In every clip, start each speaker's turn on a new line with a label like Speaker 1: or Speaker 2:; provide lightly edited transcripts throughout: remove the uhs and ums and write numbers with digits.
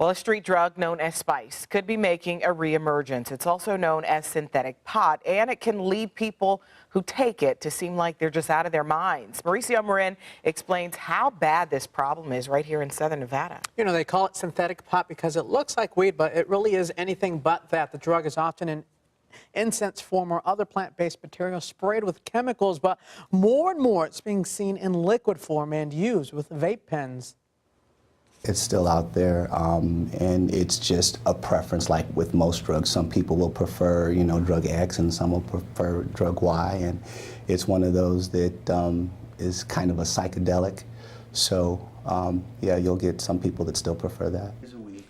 Speaker 1: Well, a street drug known as spice could be making a re-emergence. It's also known as synthetic pot, and it can lead people who take it to seem like they're just out of their minds. Mauricio Marin explains how bad this problem is right here in southern Nevada.
Speaker 2: You know, they call it synthetic pot because it looks like weed, but it really is anything but that. The drug is often in incense form or other plant-based material sprayed with chemicals, but more and more it's being seen in liquid form and used with vape pens.
Speaker 3: It's still out there, and it's just a preference. Like with most drugs, some people will prefer, you know, drug X, and some will prefer drug Y, and it's one of those that is kind of a psychedelic. So, yeah, you'll get some people that still prefer that.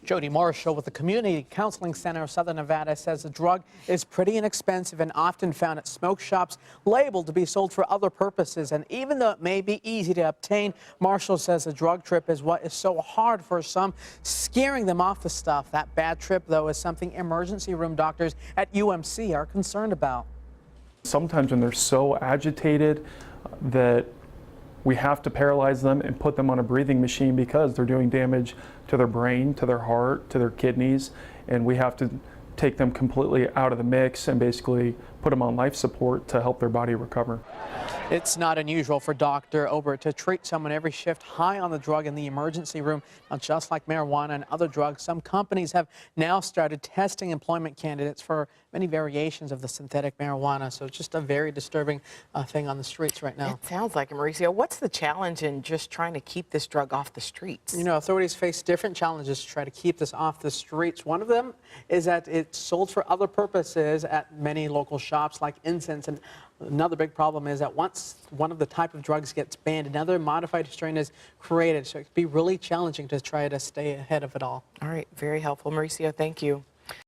Speaker 2: Jody Marshall with the Community Counseling Center of Southern Nevada says the drug is pretty inexpensive and often found at smoke shops, labeled to be sold for other purposes. And even though it may be easy to obtain, Marshall says the drug trip is what is so hard for some, scaring them off the stuff. That bad trip, though, is something emergency room doctors at UMC are concerned about.
Speaker 4: Sometimes when they're so agitated that we have to paralyze them and put them on a breathing machine because they're doing damage to their brain, to their heart, to their kidneys, and we have to take them completely out of the mix and basically put them on life support to help their body recover.
Speaker 2: It's not unusual for Dr. Obert to treat someone every shift high on the drug in the emergency room. Now, just like marijuana and other drugs, some companies have now started testing employment candidates for many variations of the synthetic marijuana. So it's just a very disturbing thing on the streets right now.
Speaker 1: It sounds like it, Mauricio. What's the challenge in just trying to keep this drug off the streets?
Speaker 2: You know, authorities face different challenges to try to keep this off the streets. One of them is that it's sold for other purposes at many local shops like incense. And another big problem is that once one of the type of drugs gets banned, another modified strain is created. So it can be really challenging to try to stay ahead of it all.
Speaker 1: All right, very helpful. Mauricio, thank you.